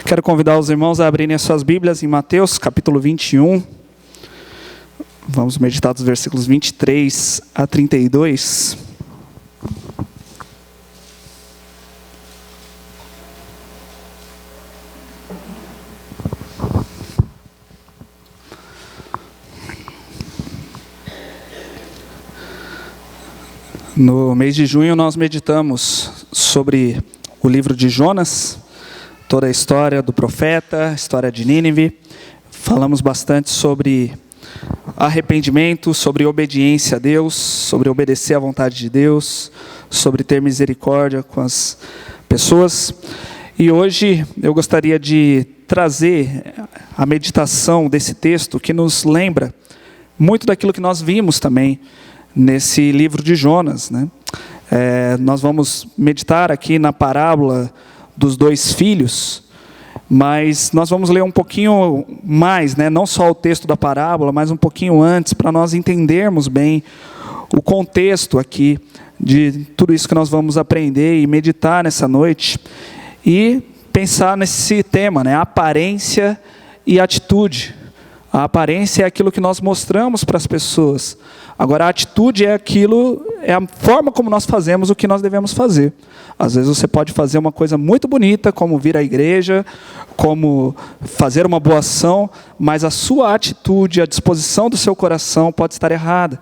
Quero convidar os irmãos a abrirem as suas Bíblias em Mateus, capítulo 21. Vamos meditar dos versículos 23 a 32. No mês de junho nós meditamos sobre o livro de Jonas, toda a história do profeta, a história de Nínive. Falamos bastante sobre arrependimento, sobre obediência a Deus, sobre obedecer à vontade de Deus, sobre ter misericórdia com as pessoas. E hoje eu gostaria de trazer a meditação desse texto que nos lembra muito daquilo que nós vimos também nesse livro de Jonas, né? Nós vamos meditar aqui na parábola dos dois filhos, mas nós vamos ler um pouquinho mais, né? Não só o texto da parábola, mas um pouquinho antes, para nós entendermos bem o contexto aqui de tudo isso que nós vamos aprender e meditar nessa noite, e pensar nesse tema, né? Aparência e atitude. A aparência é aquilo que nós mostramos para as pessoas. Agora, a atitude é a forma como nós fazemos o que nós devemos fazer. Às vezes você pode fazer uma coisa muito bonita, como vir à igreja, como fazer uma boa ação, mas a sua atitude, a disposição do seu coração pode estar errada.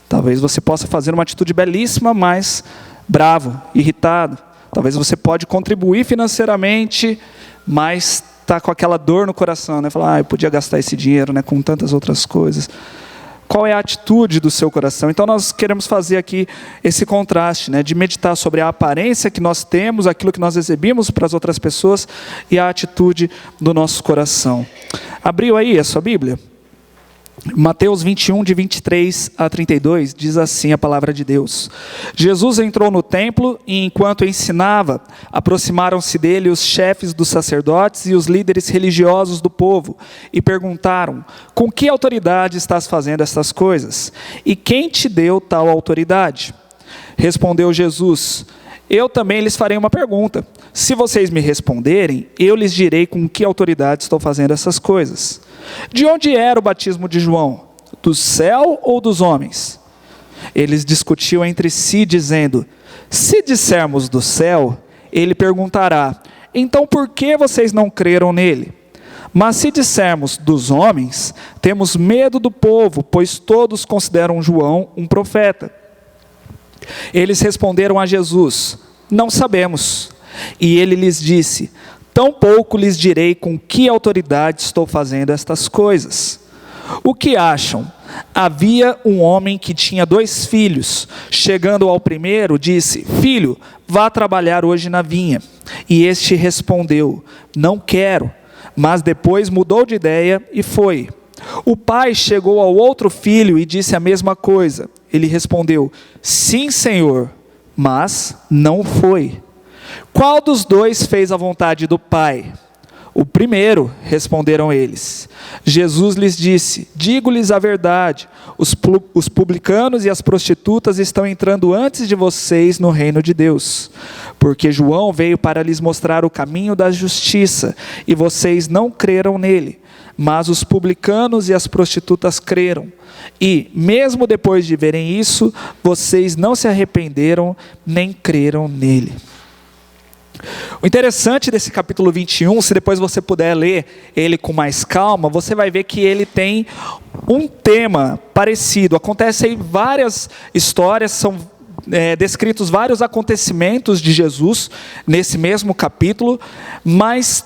Talvez você possa fazer uma atitude belíssima, mas bravo, irritado. Talvez você pode contribuir financeiramente, mas está com aquela dor no coração, né? Falar, eu podia gastar esse dinheiro, né, com tantas outras coisas. Qual é a atitude do seu coração? Então nós queremos fazer aqui esse contraste, né, de meditar sobre a aparência que nós temos, aquilo que nós exibimos para as outras pessoas e a atitude do nosso coração. Abriu aí a sua Bíblia? Mateus 21, de 23 a 32, diz assim a palavra de Deus. Jesus entrou no templo e, enquanto ensinava, aproximaram-se dele os chefes dos sacerdotes e os líderes religiosos do povo e perguntaram: com que autoridade estás fazendo estas coisas? E quem te deu tal autoridade? Respondeu Jesus: eu também lhes farei uma pergunta. Se vocês me responderem, eu lhes direi com que autoridade estou fazendo essas coisas. De onde era o batismo de João? Do céu ou dos homens? Eles discutiam entre si, dizendo: se dissermos do céu, ele perguntará: então por que vocês não creram nele? Mas se dissermos dos homens, temos medo do povo, pois todos consideram João um profeta. Eles responderam a Jesus: não sabemos. E ele lhes disse: tampouco lhes direi com que autoridade estou fazendo estas coisas. O que acham? Havia um homem que tinha 2 filhos. Chegando ao primeiro, disse: filho, vá trabalhar hoje na vinha. E este respondeu: não quero. Mas depois mudou de ideia e foi. O pai chegou ao outro filho e disse a mesma coisa. Ele respondeu: sim, Senhor, mas não foi. Qual dos 2 fez a vontade do pai? O primeiro, responderam eles. Jesus lhes disse: digo-lhes a verdade, os publicanos e as prostitutas estão entrando antes de vocês no reino de Deus. Porque João veio para lhes mostrar o caminho da justiça, e vocês não creram nele. Mas os publicanos e as prostitutas creram. E, mesmo depois de verem isso, vocês não se arrependeram, nem creram nele. O interessante desse capítulo 21, se depois você puder ler ele com mais calma, você vai ver que ele tem um tema parecido. Acontecem várias histórias, são descritos vários acontecimentos de Jesus nesse mesmo capítulo, mas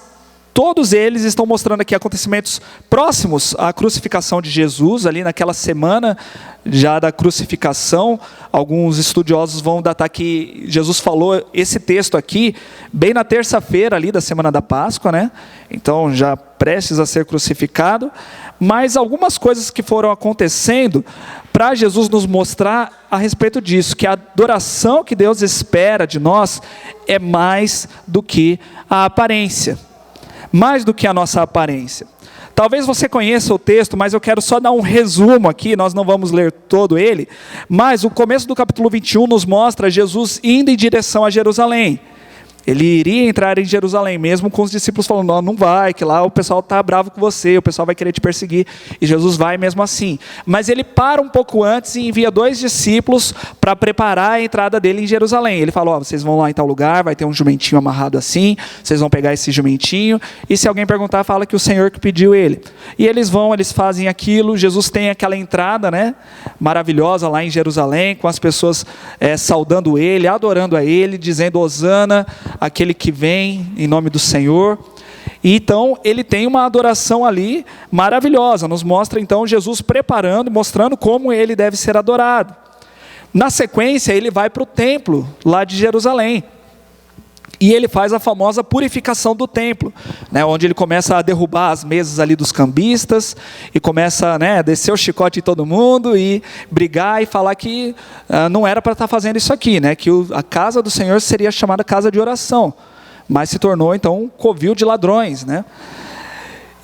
todos eles estão mostrando aqui acontecimentos próximos à crucificação de Jesus, ali naquela semana já da crucificação. Alguns estudiosos vão datar que Jesus falou esse texto aqui bem na terça-feira ali da semana da Páscoa, né? Então já prestes a ser crucificado. Mas algumas coisas que foram acontecendo para Jesus nos mostrar a respeito disso, que a adoração que Deus espera de nós é mais do que a aparência. Mais do que a nossa aparência. Talvez você conheça o texto, mas eu quero só dar um resumo aqui, nós não vamos ler todo ele, mas o começo do capítulo 21 nos mostra Jesus indo em direção a Jerusalém. Ele iria entrar em Jerusalém, mesmo com os discípulos falando, não, não vai, que lá o pessoal está bravo com você, o pessoal vai querer te perseguir. E Jesus vai mesmo assim. Mas ele para um pouco antes e envia 2 discípulos para preparar a entrada dele em Jerusalém. Ele fala, vocês vão lá em tal lugar, vai ter um jumentinho amarrado assim, vocês vão pegar esse jumentinho, e se alguém perguntar, fala que o Senhor que pediu ele. E eles vão, eles fazem aquilo, Jesus tem aquela entrada, né, maravilhosa lá em Jerusalém, com as pessoas saudando ele, adorando a ele, dizendo, Hosana, aquele que vem em nome do Senhor. E então ele tem uma adoração ali maravilhosa, nos mostra então Jesus preparando, mostrando como ele deve ser adorado. Na sequência ele vai para o templo lá de Jerusalém, e ele faz a famosa purificação do templo, né, onde ele começa a derrubar as mesas ali dos cambistas, e começa, né, a descer o chicote em todo mundo, e brigar e falar que não era para estar fazendo isso aqui, né, que a casa do Senhor seria chamada casa de oração, mas se tornou então um covil de ladrões, né?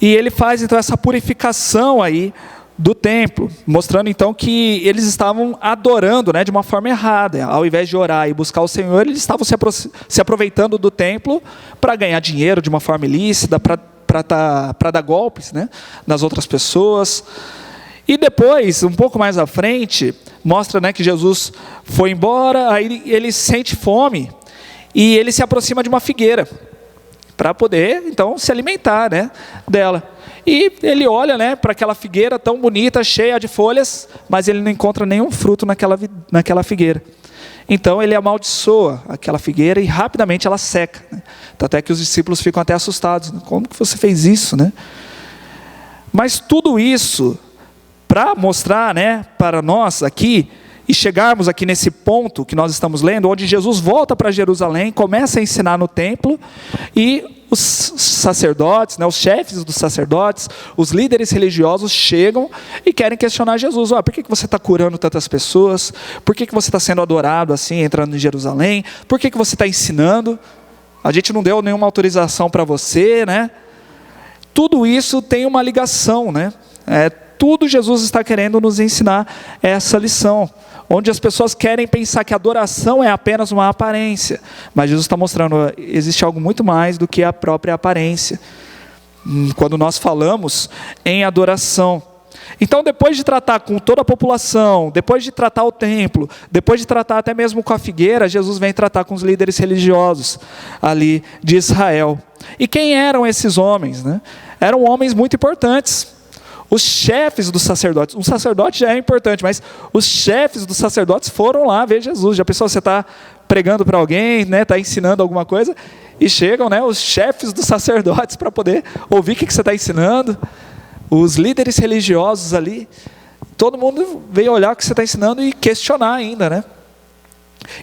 E ele faz então essa purificação aí do templo, mostrando então que eles estavam adorando, né, de uma forma errada. Ao invés de orar e buscar o Senhor, eles estavam se aproveitando do templo para ganhar dinheiro de uma forma ilícita, para dar golpes, né, nas outras pessoas. E depois, um pouco mais à frente, mostra, né, que Jesus foi embora, aí ele sente fome, e ele se aproxima de uma figueira, para poder então se alimentar, né, dela. E ele olha, né, para aquela figueira tão bonita, cheia de folhas, mas ele não encontra nenhum fruto naquela figueira. Então ele amaldiçoa aquela figueira e rapidamente ela seca, né? Tanto é que os discípulos ficam até assustados. Como que você fez isso, né? Mas tudo isso para mostrar, né, para nós aqui, e chegarmos aqui nesse ponto que nós estamos lendo, onde Jesus volta para Jerusalém, começa a ensinar no templo, e os sacerdotes, né, os chefes dos sacerdotes, os líderes religiosos chegam e querem questionar Jesus. Por que você está curando tantas pessoas? Por que você está sendo adorado assim, entrando em Jerusalém? Por que você está ensinando? A gente não deu nenhuma autorização para você, né? Tudo isso tem uma ligação, né? Tudo Jesus está querendo nos ensinar essa lição, onde as pessoas querem pensar que a adoração é apenas uma aparência, mas Jesus está mostrando, existe algo muito mais do que a própria aparência, quando nós falamos em adoração. Então, depois de tratar com toda a população, depois de tratar o templo, depois de tratar até mesmo com a figueira, Jesus vem tratar com os líderes religiosos ali de Israel. E quem eram esses homens, né? Eram homens muito importantes. Os chefes dos sacerdotes, um sacerdote já é importante, mas os chefes dos sacerdotes foram lá ver Jesus. Já pensou, você está pregando para alguém, né, está ensinando alguma coisa, e chegam, né, os chefes dos sacerdotes para poder ouvir o que você está ensinando, os líderes religiosos ali, todo mundo veio olhar o que você está ensinando e questionar ainda, né?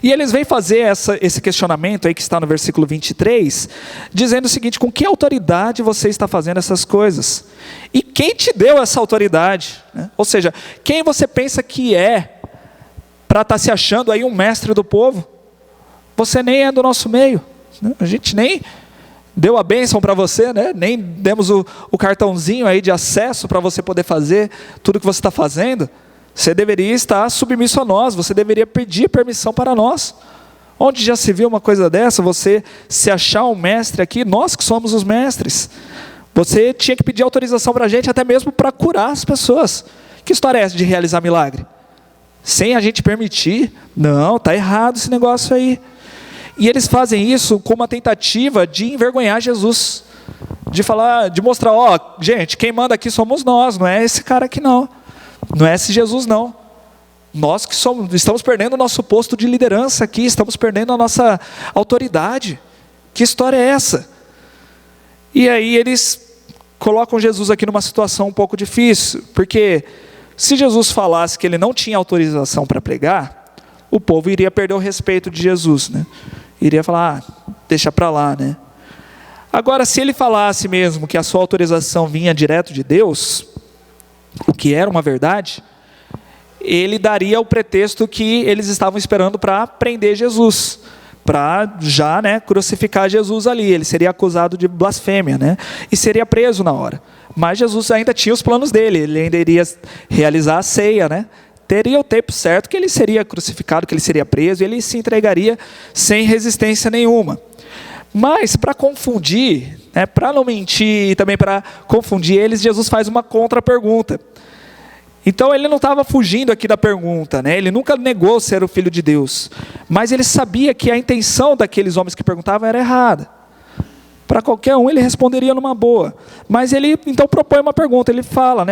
E eles vêm fazer esse questionamento aí que está no versículo 23, dizendo o seguinte: com que autoridade você está fazendo essas coisas? E quem te deu essa autoridade? Ou seja, quem você pensa que é para estar se achando aí um mestre do povo? Você nem é do nosso meio, né? A gente nem deu a bênção para você, né? Nem demos o cartãozinho aí de acesso para você poder fazer tudo o que você está fazendo. Você deveria estar submisso a nós, você deveria pedir permissão para nós. Onde já se viu uma coisa dessa, você se achar um mestre aqui, nós que somos os mestres. Você tinha que pedir autorização para a gente, até mesmo para curar as pessoas. Que história é essa de realizar milagre? Sem a gente permitir? Não, está errado esse negócio aí. E eles fazem isso com uma tentativa de envergonhar Jesus. De falar, de mostrar, gente, quem manda aqui somos nós, não é esse cara aqui não. Não é esse Jesus não. Nós que estamos perdendo o nosso posto de liderança aqui, estamos perdendo a nossa autoridade. Que história é essa? E aí eles colocam Jesus aqui numa situação um pouco difícil, porque se Jesus falasse que ele não tinha autorização para pregar, o povo iria perder o respeito de Jesus, né? Iria falar, deixa para lá, né? Agora, se ele falasse mesmo que a sua autorização vinha direto de Deus, o que era uma verdade, ele daria o pretexto que eles estavam esperando para prender Jesus, para já, né, crucificar Jesus ali. Ele seria acusado de blasfêmia, né, e seria preso na hora. Mas Jesus ainda tinha os planos dele, ele ainda iria realizar a ceia, né? Teria o tempo certo que ele seria crucificado, que ele seria preso, e ele se entregaria sem resistência nenhuma. Mas para confundir, para não mentir e também para confundir eles, Jesus faz uma contra-pergunta. Então ele não estava fugindo aqui da pergunta, ele nunca negou ser o Filho de Deus, mas ele sabia que a intenção daqueles homens que perguntavam era errada. Para qualquer um ele responderia numa boa, mas ele então propõe uma pergunta, ele fala,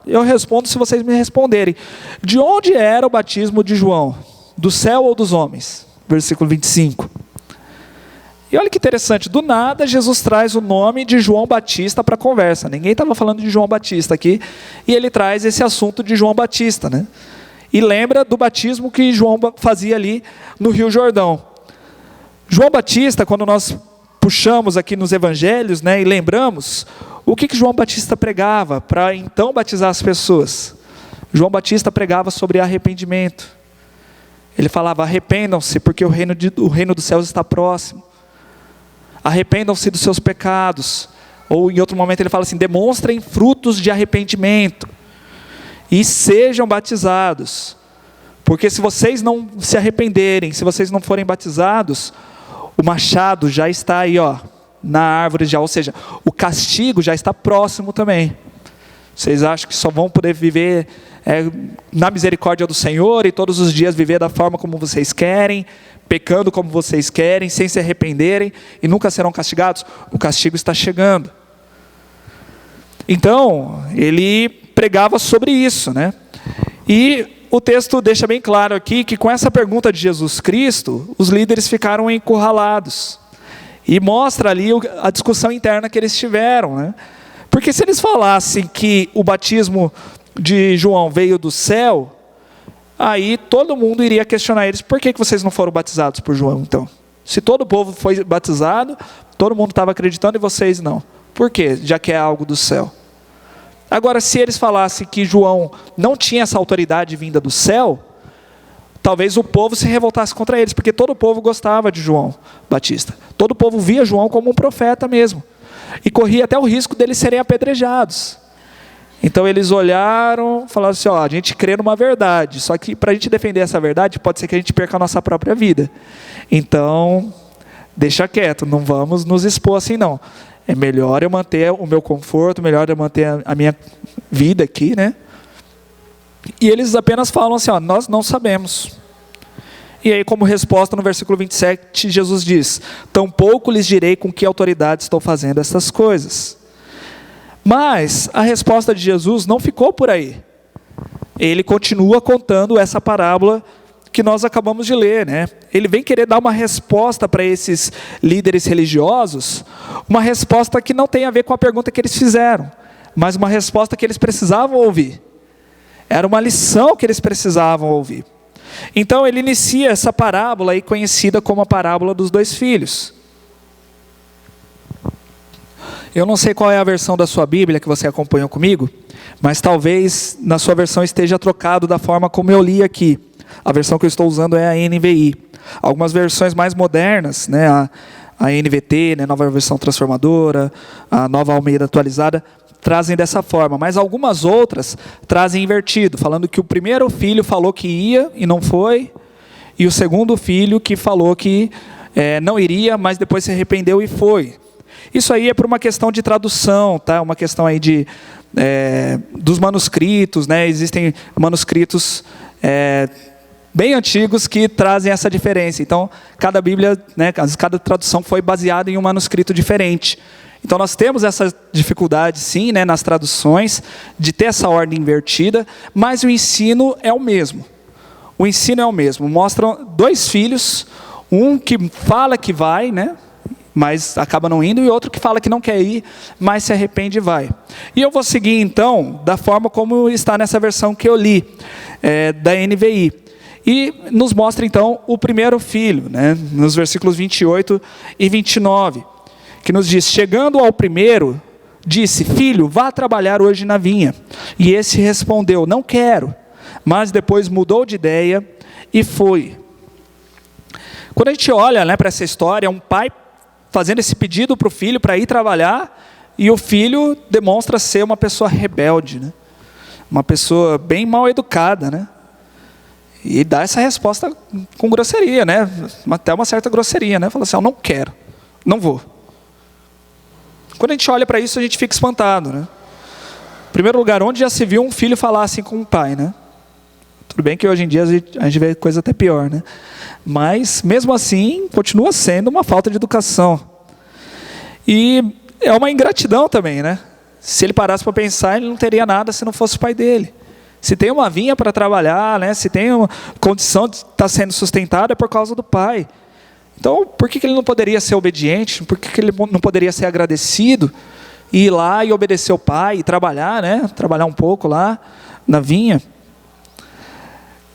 eu respondo se vocês me responderem. De onde era o batismo de João? Do céu ou dos homens? Versículo 25. E olha que interessante, do nada Jesus traz o nome de João Batista para a conversa. Ninguém estava falando de João Batista aqui, e ele traz esse assunto de João Batista, E lembra do batismo que João fazia ali no Rio Jordão. João Batista, quando nós puxamos aqui nos evangelhos, e lembramos, o que João Batista pregava para então batizar as pessoas? João Batista pregava sobre arrependimento. Ele falava, arrependam-se, porque o reino dos céus está próximo. Arrependam-se dos seus pecados. Ou em outro momento ele fala assim, demonstrem frutos de arrependimento. E sejam batizados. Porque se vocês não se arrependerem, se vocês não forem batizados, o machado já está aí, na árvore já. Ou seja, o castigo já está próximo também. Vocês acham que só vão poder viver na misericórdia do Senhor e todos os dias viver da forma como vocês querem, pecando como vocês querem, sem se arrependerem e nunca serão castigados? O castigo está chegando. Então, ele pregava sobre isso, E o texto deixa bem claro aqui que com essa pergunta de Jesus Cristo, os líderes ficaram encurralados. E mostra ali a discussão interna que eles tiveram, Porque se eles falassem que o batismo de João veio do céu, aí todo mundo iria questionar eles, por que vocês não foram batizados por João então? Se todo o povo foi batizado, todo mundo estava acreditando e vocês não. Por quê? Já que é algo do céu. Agora, se eles falassem que João não tinha essa autoridade vinda do céu, talvez o povo se revoltasse contra eles, porque todo o povo gostava de João Batista. Todo o povo via João como um profeta mesmo. E corria até o risco deles serem apedrejados. Então eles olharam, falaram assim, a gente crê numa verdade, só que para a gente defender essa verdade, pode ser que a gente perca a nossa própria vida. Então, deixa quieto, não vamos nos expor assim não. É melhor eu manter o meu conforto, melhor eu manter a minha vida aqui, E eles apenas falam assim, nós não sabemos. E aí, como resposta, no versículo 27, Jesus diz, tampouco lhes direi com que autoridade estou fazendo essas coisas. Mas a resposta de Jesus não ficou por aí. Ele continua contando essa parábola que nós acabamos de ler, Ele vem querer dar uma resposta para esses líderes religiosos, uma resposta que não tem a ver com a pergunta que eles fizeram, mas uma resposta que eles precisavam ouvir. Era uma lição que eles precisavam ouvir. Então ele inicia essa parábola aí conhecida como a parábola dos dois filhos. Eu não sei qual é a versão da sua Bíblia que você acompanhou comigo, mas talvez na sua versão esteja trocado da forma como eu li aqui. A versão que eu estou usando é a NVI. Algumas versões mais modernas, a NVT, Nova Versão Transformadora, a Nova Almeida Atualizada, trazem dessa forma, mas algumas outras trazem invertido, falando que o primeiro filho falou que ia e não foi, e o segundo filho que falou que não iria, mas depois se arrependeu e foi. Isso aí é por uma questão de tradução, uma questão aí dos manuscritos, Existem manuscritos bem antigos que trazem essa diferença. Então, cada Bíblia, cada tradução foi baseada em um manuscrito diferente. Então nós temos essa dificuldade sim, nas traduções, de ter essa ordem invertida, mas o ensino é o mesmo. O ensino é o mesmo. Mostram dois filhos, um que fala que vai, mas acaba não indo, e outro que fala que não quer ir, mas se arrepende e vai. E eu vou seguir então, da forma como está nessa versão que eu li, da NVI. E nos mostra então o primeiro filho, nos versículos 28 e 29. Que nos diz, chegando ao primeiro, disse, filho, vá trabalhar hoje na vinha. E esse respondeu, não quero. Mas depois mudou de ideia e foi. Quando a gente olha para essa história, um pai fazendo esse pedido para o filho para ir trabalhar, e o filho demonstra ser uma pessoa rebelde, uma pessoa bem mal educada, E dá essa resposta com grosseria, até uma certa grosseria, Fala assim, eu não quero. não vou. Quando a gente olha para isso, a gente fica espantado, né? Em primeiro lugar, onde já se viu um filho falar assim com um pai, né? Tudo bem que hoje em dia a gente vê coisa até pior, né? Mas, mesmo assim, continua sendo uma falta de educação. E é uma ingratidão também, né? Se ele parasse para pensar, ele não teria nada se não fosse o pai dele. Se tem uma vinha para trabalhar, né? Se tem uma condição de estar sendo sustentado, é por causa do pai. Então, por que ele não poderia ser obediente? Por que ele não poderia ser agradecido? E ir lá e obedecer o pai, e trabalhar, né? Trabalhar um pouco lá na vinha.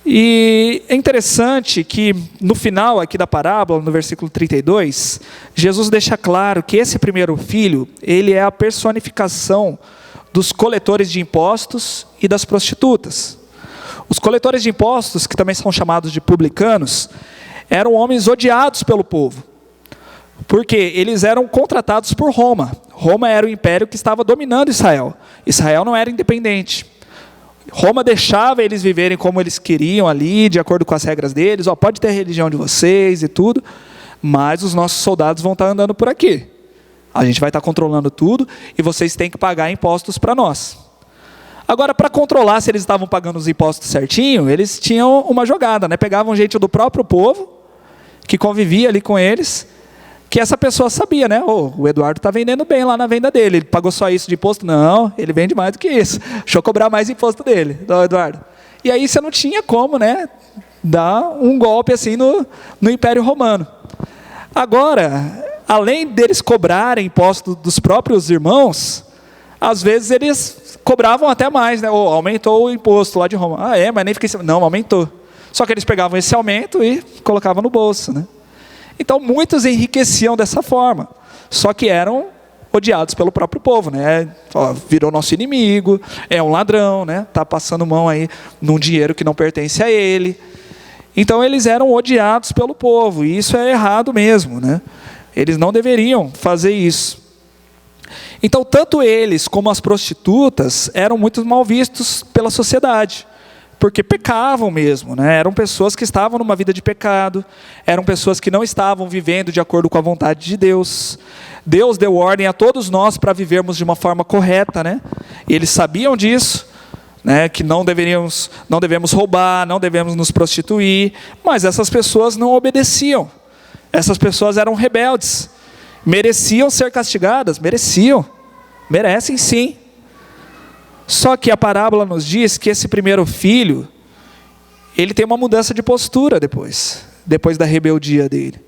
E é interessante que no final aqui da parábola, no versículo 32, Jesus deixa claro que esse primeiro filho, ele é a personificação dos coletores de impostos e das prostitutas. Os coletores de impostos, que também são chamados de publicanos, eram homens odiados pelo povo, porque eles eram contratados por Roma. Roma era o império que estava dominando Israel. Israel não era independente. Roma deixava eles viverem como eles queriam ali, de acordo com as regras deles. Pode ter a religião de vocês e tudo, mas os nossos soldados vão estar andando por aqui. A gente vai estar controlando tudo e vocês têm que pagar impostos para nós. Agora, para controlar se eles estavam pagando os impostos certinho, eles tinham uma jogada, né? Pegavam gente do próprio povo, que convivia ali com eles, que essa pessoa sabia, né? O Eduardo está vendendo bem lá na venda dele. Ele pagou só isso de imposto? Não, ele vende mais do que isso. Deixa eu cobrar mais imposto dele, Eduardo. E aí você não tinha como, né? Dar um golpe assim no Império Romano. Agora, além deles cobrarem imposto dos próprios irmãos, às vezes eles cobravam até mais, né? Aumentou o imposto lá de Roma. Mas nem fiquei sabendo. Não, aumentou. Só que eles pegavam esse aumento e colocavam no bolso, né? Então, muitos enriqueciam dessa forma. Só que eram odiados pelo próprio povo, né? Virou nosso inimigo, é um ladrão, né? Está passando mão aí num dinheiro que não pertence a ele. Então, eles eram odiados pelo povo, e isso é errado mesmo, né? Eles não deveriam fazer isso. Então, tanto eles como as prostitutas eram muito mal vistos pela sociedade, porque pecavam mesmo, né? Eram pessoas que estavam numa vida de pecado, eram pessoas que não estavam vivendo de acordo com a vontade de Deus. Deus deu ordem a todos nós para vivermos de uma forma correta, né? E eles sabiam disso, né? Que não devemos roubar, não devemos nos prostituir, mas essas pessoas não obedeciam. Essas pessoas eram rebeldes. Mereciam ser castigadas? Merecem sim. Só que a parábola nos diz que esse primeiro filho, ele tem uma mudança de postura depois da rebeldia dele.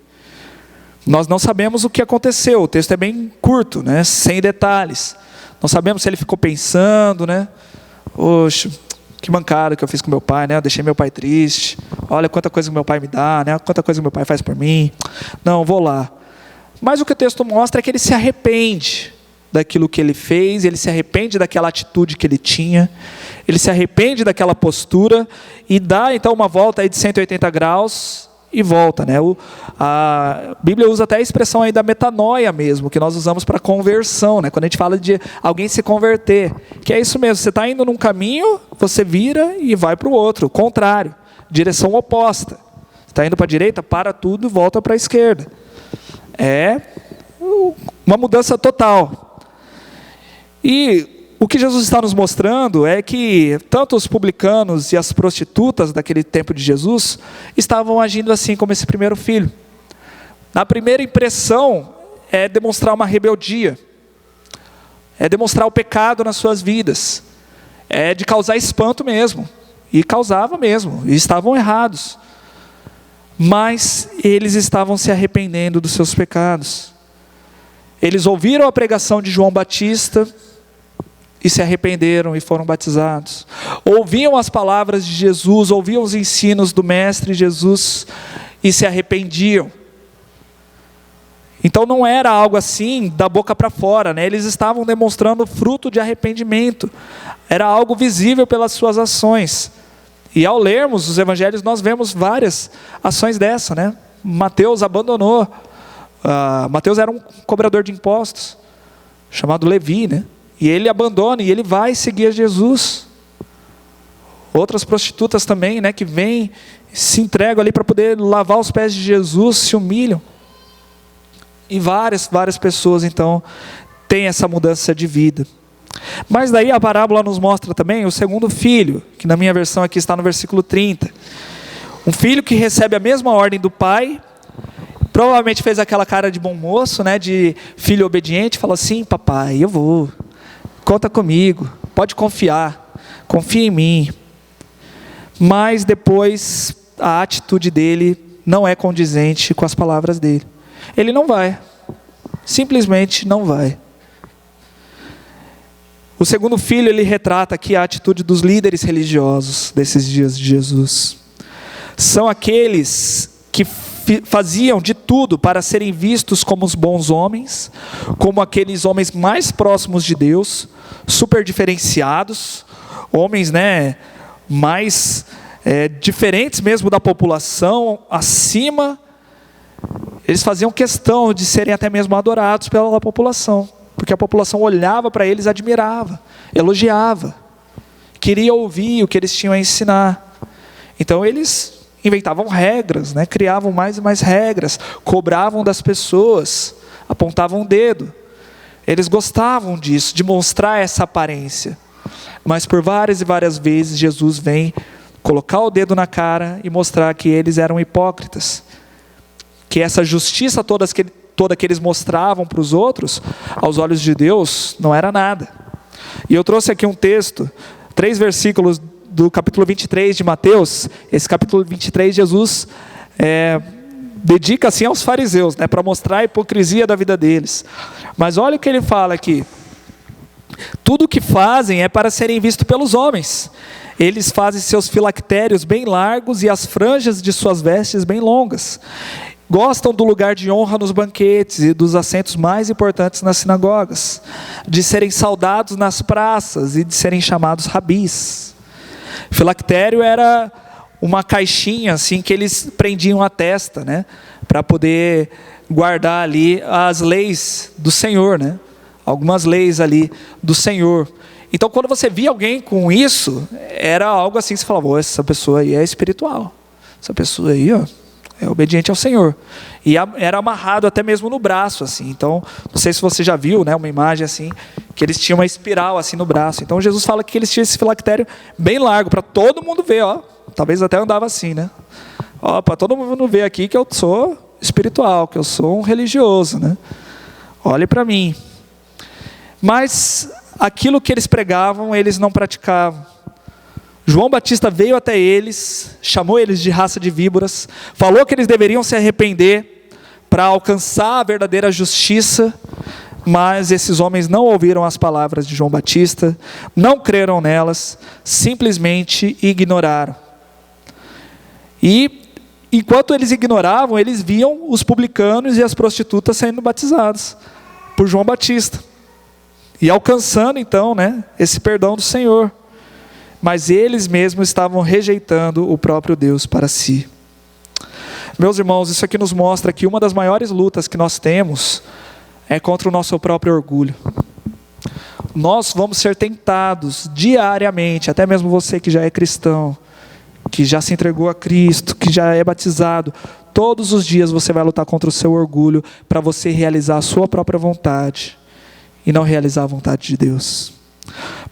Nós não sabemos o que aconteceu, o texto é bem curto, né? Sem detalhes. Não sabemos se ele ficou pensando, né? Poxa, que mancada que eu fiz com meu pai, né? Eu deixei meu pai triste. Olha quanta coisa que meu pai me dá, né? Quanta coisa que meu pai faz por mim. Não, vou lá. Mas o que o texto mostra é que ele se arrepende daquilo que ele fez, ele se arrepende daquela atitude que ele tinha, ele se arrepende daquela postura e dá então uma volta aí de 180 graus e volta, né? A Bíblia usa até a expressão aí da metanoia mesmo, que nós usamos para conversão, né? Quando a gente fala de alguém se converter, que é isso mesmo, você está indo num caminho, você vira e vai para o outro, contrário, direção oposta. Está indo para a direita, para tudo e volta para a esquerda. É uma mudança total. E o que Jesus está nos mostrando é que tanto os publicanos e as prostitutas daquele tempo de Jesus estavam agindo assim como esse primeiro filho. A primeira impressão é demonstrar uma rebeldia, é demonstrar o pecado nas suas vidas, é de causar espanto mesmo, e causava mesmo, e estavam errados. Mas eles estavam se arrependendo dos seus pecados. Eles ouviram a pregação de João Batista e se arrependeram e foram batizados. Ouviam as palavras de Jesus, ouviam os ensinos do Mestre Jesus e se arrependiam. Então não era algo assim da boca para fora, né? Eles estavam demonstrando fruto de arrependimento. Era algo visível pelas suas ações. E ao lermos os evangelhos, nós vemos várias ações dessa, né? Mateus abandonou. Mateus era um cobrador de impostos, chamado Levi, né? E ele abandona e ele vai seguir a Jesus. Outras prostitutas também, né? Que vêm, se entregam ali para poder lavar os pés de Jesus, se humilham. E várias pessoas, então, têm essa mudança de vida. Mas daí a parábola nos mostra também o segundo filho, que na minha versão aqui está no versículo 30. Um filho que recebe a mesma ordem do pai, provavelmente fez aquela cara de bom moço, né, de filho obediente, falou assim: papai, eu vou, conta comigo, pode confiar, confia em mim. Mas depois a atitude dele não é condizente com as palavras dele. Ele não vai, simplesmente não vai. O segundo filho, ele retrata aqui a atitude dos líderes religiosos desses dias de Jesus. São aqueles que faziam de tudo para serem vistos como os bons homens, como aqueles homens mais próximos de Deus, super diferenciados, homens, né, mais diferentes mesmo da população, acima. Eles faziam questão de serem até mesmo adorados pela população, porque a população olhava para eles, admirava, elogiava, queria ouvir o que eles tinham a ensinar. Então eles inventavam regras, né? Criavam mais e mais regras, cobravam das pessoas, apontavam o dedo. Eles gostavam disso, de mostrar essa aparência. Mas por várias e várias vezes Jesus vem colocar o dedo na cara e mostrar que eles eram hipócritas, que essa justiça toda que eles mostravam para os outros, aos olhos de Deus, não era nada. E eu trouxe aqui um texto, 3 versículos do capítulo 23 de Mateus. Esse capítulo 23, Jesus dedica assim aos fariseus, né, para mostrar a hipocrisia da vida deles. Mas olha o que ele fala aqui: tudo o que fazem é para serem vistos pelos homens. Eles fazem seus filactérios bem largos e as franjas de suas vestes bem longas. Gostam do lugar de honra nos banquetes e dos assentos mais importantes nas sinagogas, de serem saudados nas praças e de serem chamados rabis. Filactério era uma caixinha assim que eles prendiam à testa, né, para poder guardar ali as leis do Senhor, né? Algumas leis ali do Senhor. Então, quando você via alguém com isso, era algo assim, você falava: essa pessoa aí é espiritual, essa pessoa aí, ó, é obediente ao Senhor. E era amarrado até mesmo no braço, assim. Então, não sei se você já viu, né, uma imagem assim, que eles tinham uma espiral assim no braço. Então, Jesus fala que eles tinham esse filactério bem largo, para todo mundo ver, ó. Talvez até andava assim, né? Ó, para todo mundo ver aqui que eu sou espiritual, que eu sou um religioso, né? Olhe para mim. Mas aquilo que eles pregavam, eles não praticavam. João Batista veio até eles, chamou eles de raça de víboras, falou que eles deveriam se arrepender para alcançar a verdadeira justiça, mas esses homens não ouviram as palavras de João Batista, não creram nelas, simplesmente ignoraram. E enquanto eles ignoravam, eles viam os publicanos e as prostitutas sendo batizados por João Batista, e alcançando então, né, esse perdão do Senhor. Mas eles mesmos estavam rejeitando o próprio Deus para si. Meus irmãos, isso aqui nos mostra que uma das maiores lutas que nós temos é contra o nosso próprio orgulho. Nós vamos ser tentados diariamente, até mesmo você que já é cristão, que já se entregou a Cristo, que já é batizado, todos os dias você vai lutar contra o seu orgulho para você realizar a sua própria vontade e não realizar a vontade de Deus.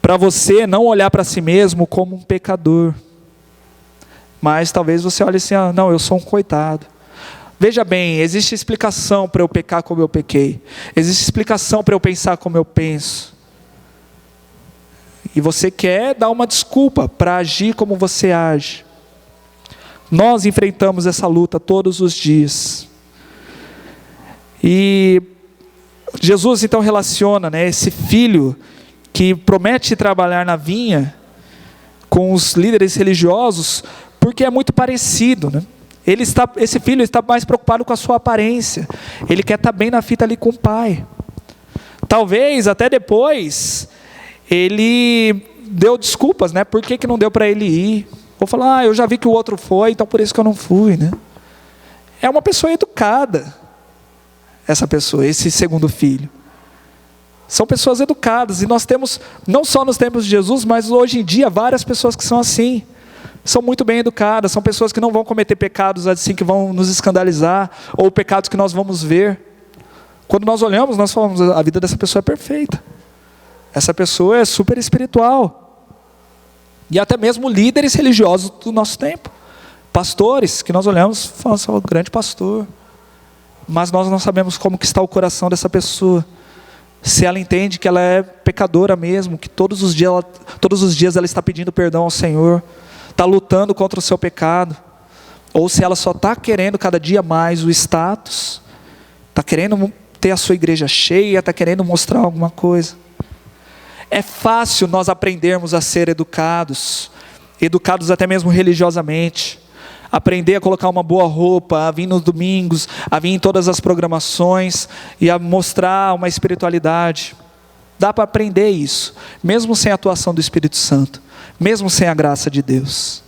Para você não olhar para si mesmo como um pecador, mas talvez você olhe assim: ah, não, eu sou um coitado. Veja bem, existe explicação para eu pecar como eu pequei, existe explicação para eu pensar como eu penso, e você quer dar uma desculpa para agir como você age. Nós enfrentamos essa luta todos os dias, e Jesus então relaciona, né, esse filho que promete trabalhar na vinha com os líderes religiosos, porque é muito parecido, né? Esse filho está mais preocupado com a sua aparência, ele quer estar bem na fita ali com o pai. Talvez até depois ele deu desculpas, né? Por que não deu para ele ir? Ou falar: ah, eu já vi que o outro foi, então por isso que eu não fui, né? É uma pessoa educada, essa pessoa, esse segundo filho. São pessoas educadas, e nós temos, não só nos tempos de Jesus, mas hoje em dia, várias pessoas que são assim. São muito bem educadas, são pessoas que não vão cometer pecados assim que vão nos escandalizar, ou pecados que nós vamos ver. Quando nós olhamos, nós falamos, a vida dessa pessoa é perfeita. Essa pessoa é super espiritual. E até mesmo líderes religiosos do nosso tempo. Pastores, que nós olhamos e falamos, o grande pastor. Mas nós não sabemos como que está o coração dessa pessoa. Se ela entende que ela é pecadora mesmo, que todos os dias ela está pedindo perdão ao Senhor, está lutando contra o seu pecado, ou se ela só está querendo cada dia mais o status, está querendo ter a sua igreja cheia, está querendo mostrar alguma coisa. É fácil nós aprendermos a ser educados até mesmo religiosamente, aprender a colocar uma boa roupa, a vir nos domingos, a vir em todas as programações e a mostrar uma espiritualidade. Dá para aprender isso, mesmo sem a atuação do Espírito Santo, mesmo sem a graça de Deus.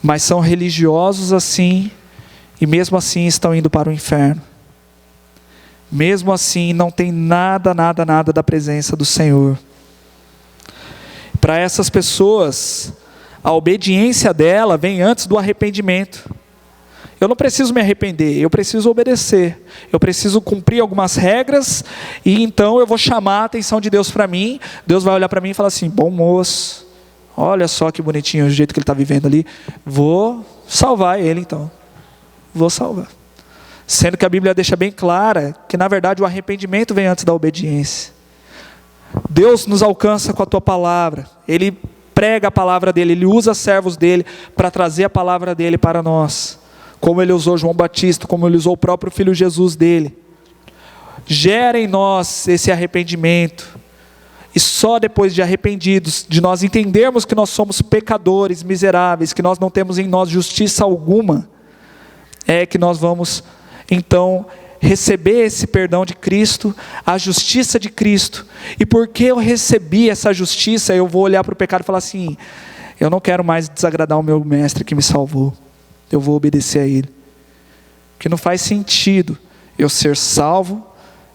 Mas são religiosos assim, e mesmo assim estão indo para o inferno. Mesmo assim não tem nada da presença do Senhor. Para essas pessoas, a obediência dela vem antes do arrependimento. Eu não preciso me arrepender, eu preciso obedecer. Eu preciso cumprir algumas regras, e então eu vou chamar a atenção de Deus para mim. Deus vai olhar para mim e falar assim, bom moço, olha só que bonitinho o jeito que ele está vivendo ali. Vou salvar ele então. Vou salvar. Sendo que a Bíblia deixa bem clara que na verdade o arrependimento vem antes da obediência. Deus nos alcança com a tua palavra. Ele prega a palavra dele, ele usa servos dele para trazer a palavra dele para nós. Como ele usou João Batista, como ele usou o próprio Filho Jesus dele. Gera em nós esse arrependimento. E só depois de arrependidos, de nós entendermos que nós somos pecadores, miseráveis, que nós não temos em nós justiça alguma, é que nós vamos então receber esse perdão de Cristo, a justiça de Cristo. E porque eu recebi essa justiça, eu vou olhar para o pecado e falar assim, eu não quero mais desagradar o meu mestre que me salvou, eu vou obedecer a ele. Porque não faz sentido eu ser salvo,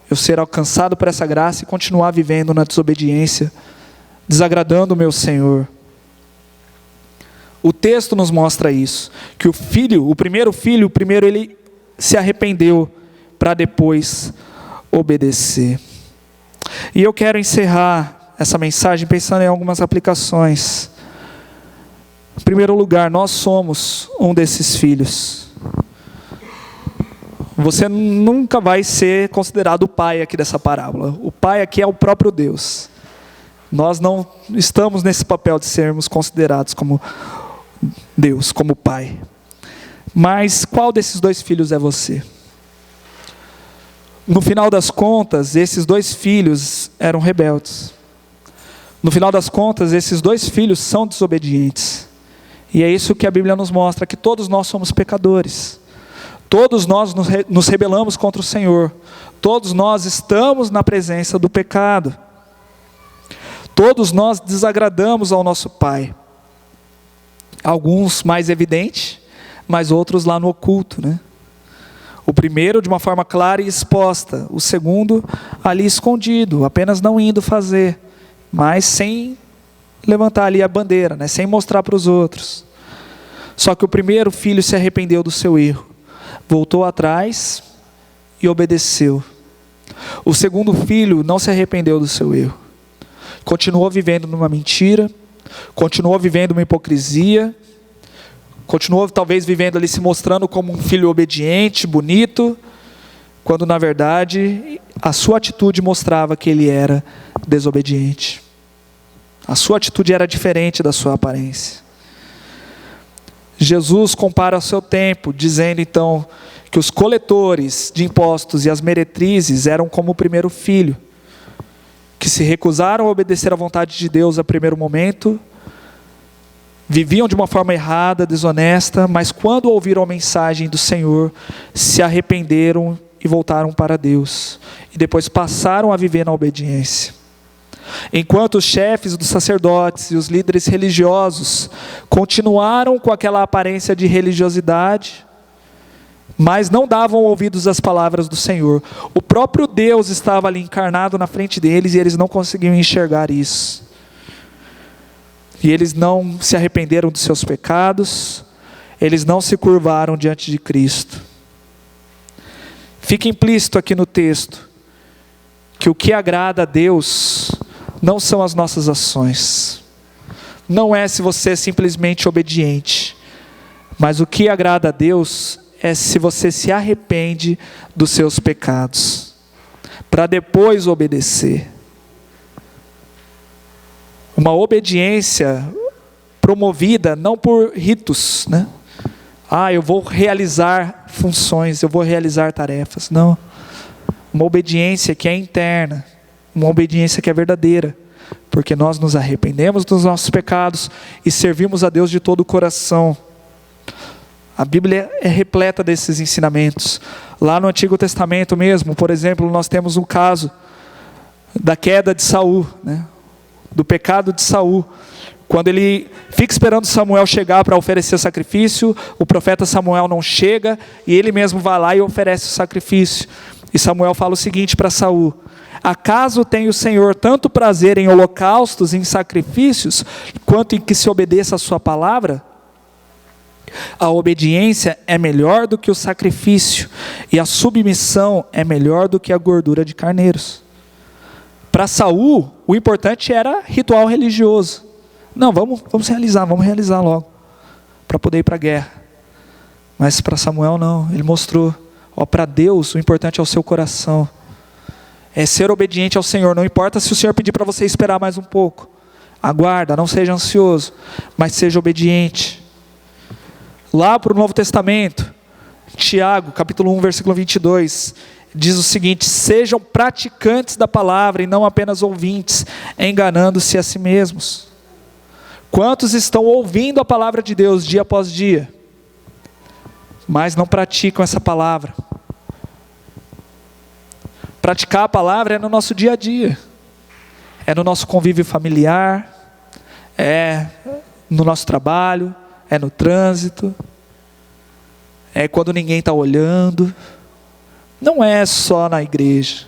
eu ser alcançado por essa graça e continuar vivendo na desobediência, desagradando o meu Senhor. O texto nos mostra isso, que o primeiro filho, ele se arrependeu para depois obedecer. E eu quero encerrar essa mensagem pensando em algumas aplicações. Em primeiro lugar, nós somos um desses filhos. Você nunca vai ser considerado o pai aqui dessa parábola. O pai aqui é o próprio Deus. Nós não estamos nesse papel de sermos considerados como Deus, como pai. Mas qual desses dois filhos é você? No final das contas, esses dois filhos eram rebeldes. No final das contas, esses dois filhos são desobedientes. E é isso que a Bíblia nos mostra, que todos nós somos pecadores. Todos nós nos rebelamos contra o Senhor. Todos nós estamos na presença do pecado. Todos nós desagradamos ao nosso Pai. Alguns mais evidente, mas outros lá no oculto, né? O primeiro de uma forma clara e exposta, o segundo ali escondido, apenas não indo fazer, mas sem levantar ali a bandeira, né? Sem mostrar para os outros. Só que o primeiro filho se arrependeu do seu erro, voltou atrás e obedeceu. O segundo filho não se arrependeu do seu erro, continuou vivendo numa mentira, continuou vivendo uma hipocrisia, continuou talvez vivendo ali se mostrando como um filho obediente, bonito, quando na verdade a sua atitude mostrava que ele era desobediente. A sua atitude era diferente da sua aparência. Jesus compara o seu tempo, dizendo então que os coletores de impostos e as meretrizes eram como o primeiro filho, que se recusaram a obedecer à vontade de Deus a primeiro momento, viviam de uma forma errada, desonesta, mas quando ouviram a mensagem do Senhor, se arrependeram e voltaram para Deus, e depois passaram a viver na obediência. Enquanto os chefes dos sacerdotes e os líderes religiosos continuaram com aquela aparência de religiosidade, mas não davam ouvidos às palavras do Senhor. O próprio Deus estava ali encarnado na frente deles e eles não conseguiam enxergar isso. E eles não se arrependeram dos seus pecados, eles não se curvaram diante de Cristo. Fica implícito aqui no texto que o que agrada a Deus não são as nossas ações, não é se você é simplesmente obediente, mas o que agrada a Deus é se você se arrepende dos seus pecados, para depois obedecer. Uma obediência promovida não por ritos, né? Eu vou realizar funções, eu vou realizar tarefas. Não. Uma obediência que é interna, uma obediência que é verdadeira, porque nós nos arrependemos dos nossos pecados e servimos a Deus de todo o coração. A Bíblia é repleta desses ensinamentos. Lá no Antigo Testamento mesmo, por exemplo, nós temos um caso da queda de Saul, né? Do pecado de Saul. Quando ele fica esperando Samuel chegar para oferecer sacrifício, o profeta Samuel não chega, e ele mesmo vai lá e oferece o sacrifício. E Samuel fala o seguinte para Saul: acaso tem o Senhor tanto prazer em holocaustos e em sacrifícios, quanto em que se obedeça a sua palavra? A obediência é melhor do que o sacrifício, e a submissão é melhor do que a gordura de carneiros. Para Saul, o importante era ritual religioso. Não, vamos realizar logo, para poder ir para a guerra. Mas para Samuel não, ele mostrou, para Deus o importante é o seu coração, é ser obediente ao Senhor. Não importa se o Senhor pedir para você esperar mais um pouco, aguarda, não seja ansioso, mas seja obediente. Lá para o Novo Testamento, Tiago, capítulo 1, versículo 22, diz o seguinte: sejam praticantes da palavra e não apenas ouvintes, enganando-se a si mesmos. Quantos estão ouvindo a palavra de Deus dia após dia, mas não praticam essa palavra? Praticar a palavra é no nosso dia a dia, é no nosso convívio familiar, é no nosso trabalho, é no trânsito, é quando ninguém está olhando, não é só na igreja.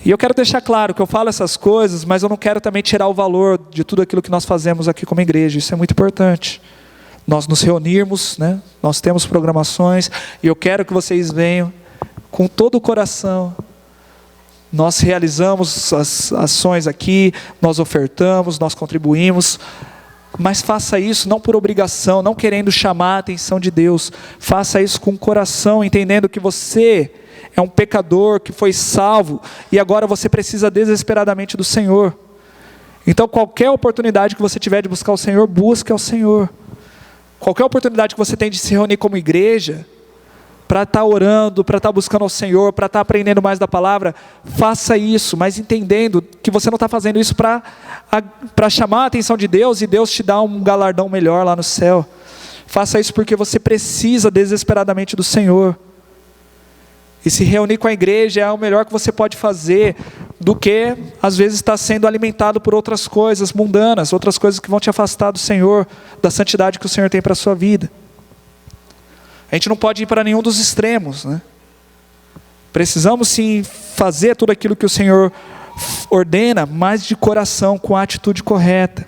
E eu quero deixar claro que eu falo essas coisas, mas eu não quero também tirar o valor de tudo aquilo que nós fazemos aqui como igreja. Isso é muito importante. Nós nos reunirmos, né? Nós temos programações, e eu quero que vocês venham com todo o coração. Nós realizamos as ações aqui, nós ofertamos, nós contribuímos, mas faça isso não por obrigação, não querendo chamar a atenção de Deus. Faça isso com o coração, entendendo que você é um pecador que foi salvo e agora você precisa desesperadamente do Senhor. Então qualquer oportunidade que você tiver de buscar o Senhor, busque ao Senhor. Qualquer oportunidade que você tem de se reunir como igreja, para estar orando, para estar buscando ao Senhor, para estar aprendendo mais da palavra, faça isso, mas entendendo que você não está fazendo isso para chamar a atenção de Deus e Deus te dá um galardão melhor lá no céu. Faça isso porque você precisa desesperadamente do Senhor. E se reunir com a igreja é o melhor que você pode fazer, do que às vezes estar sendo alimentado por outras coisas mundanas, outras coisas que vão te afastar do Senhor, da santidade que o Senhor tem para a sua vida. A gente não pode ir para nenhum dos extremos, né? Precisamos sim fazer tudo aquilo que o Senhor ordena, mas de coração, com a atitude correta.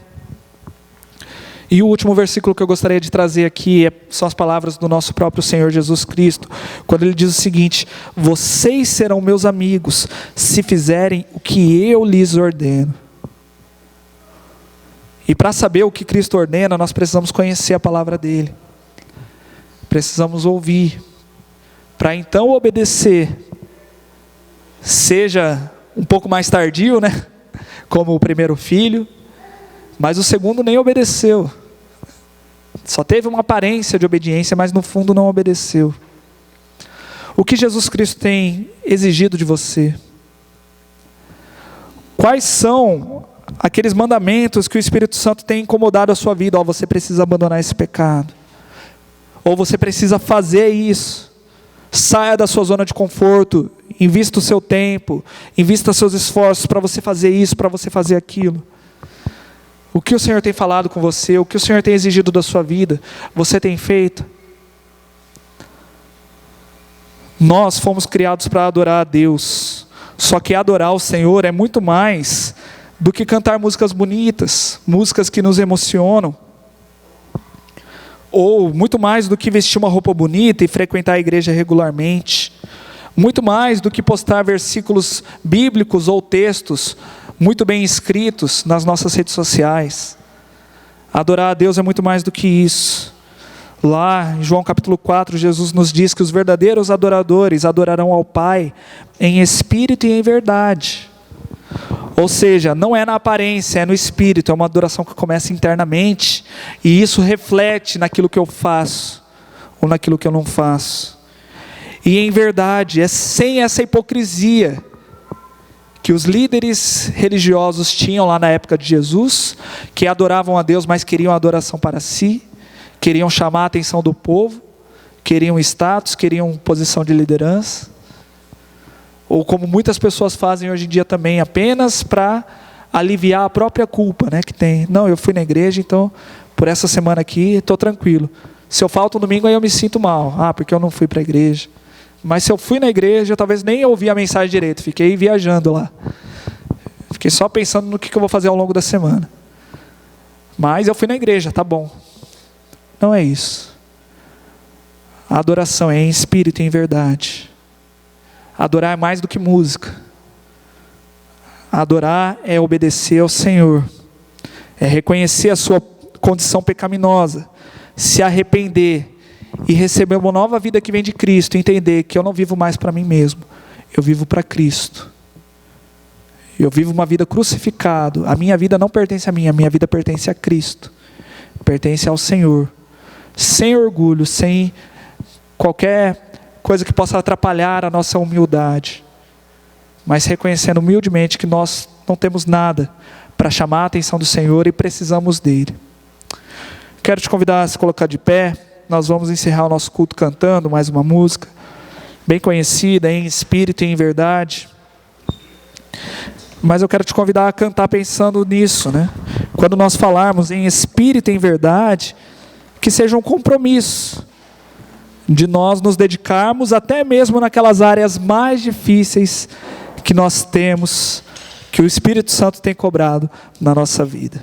E o último versículo que eu gostaria de trazer aqui são as palavras do nosso próprio Senhor Jesus Cristo, quando Ele diz o seguinte: vocês serão meus amigos, se fizerem o que eu lhes ordeno. E para saber o que Cristo ordena, nós precisamos conhecer a palavra dEle. Precisamos ouvir, para então obedecer, seja um pouco mais tardio, né? Como o primeiro filho, mas o segundo nem obedeceu, só teve uma aparência de obediência, mas no fundo não obedeceu. O que Jesus Cristo tem exigido de você? Quais são aqueles mandamentos que o Espírito Santo tem incomodado a sua vida? Você precisa abandonar esse pecado, ou você precisa fazer isso. Saia da sua zona de conforto, invista o seu tempo, invista seus esforços para você fazer isso, para você fazer aquilo. O que o Senhor tem falado com você, o que o Senhor tem exigido da sua vida, você tem feito? Nós fomos criados para adorar a Deus, só que adorar o Senhor é muito mais do que cantar músicas bonitas, músicas que nos emocionam. ou muito mais do que vestir uma roupa bonita e frequentar a igreja regularmente, muito mais do que postar versículos bíblicos ou textos muito bem escritos nas nossas redes sociais. Adorar a Deus é muito mais do que isso. Lá em João capítulo 4, Jesus nos diz que os verdadeiros adoradores adorarão ao Pai em espírito e em verdade. Ou seja, não é na aparência, é no espírito, é uma adoração que começa internamente, e isso reflete naquilo que eu faço, ou naquilo que eu não faço. E em verdade, é sem essa hipocrisia que os líderes religiosos tinham lá na época de Jesus, que adoravam a Deus, mas queriam adoração para si, queriam chamar a atenção do povo, queriam status, queriam posição de liderança, ou como muitas pessoas fazem hoje em dia também, apenas para aliviar a própria culpa, né, que tem. Não, eu fui na igreja, então por essa semana aqui estou tranquilo. Se eu falto um domingo, aí eu me sinto mal, porque eu não fui para a igreja. Mas se eu fui na igreja, eu talvez nem ouvi a mensagem direito, fiquei viajando lá. Fiquei só pensando no que eu vou fazer ao longo da semana. Mas eu fui na igreja, tá bom. Não é isso. A adoração é em espírito e em verdade. Adorar é mais do que música. Adorar é obedecer ao Senhor. É reconhecer a sua condição pecaminosa. Se arrepender e receber uma nova vida que vem de Cristo. Entender que eu não vivo mais para mim mesmo. Eu vivo para Cristo. Eu vivo uma vida crucificado. A minha vida não pertence a mim. A minha vida pertence a Cristo. Pertence ao Senhor. Sem orgulho, sem qualquer coisa que possa atrapalhar a nossa humildade, mas reconhecendo humildemente que nós não temos nada para chamar a atenção do Senhor e precisamos dele. Quero te convidar a se colocar de pé. Nós vamos encerrar o nosso culto cantando mais uma música bem conhecida, em espírito e em verdade. Mas eu quero te convidar a cantar pensando nisso, né? Quando nós falarmos em espírito e em verdade, que seja um compromisso de nós nos dedicarmos até mesmo naquelas áreas mais difíceis que nós temos, que o Espírito Santo tem cobrado na nossa vida.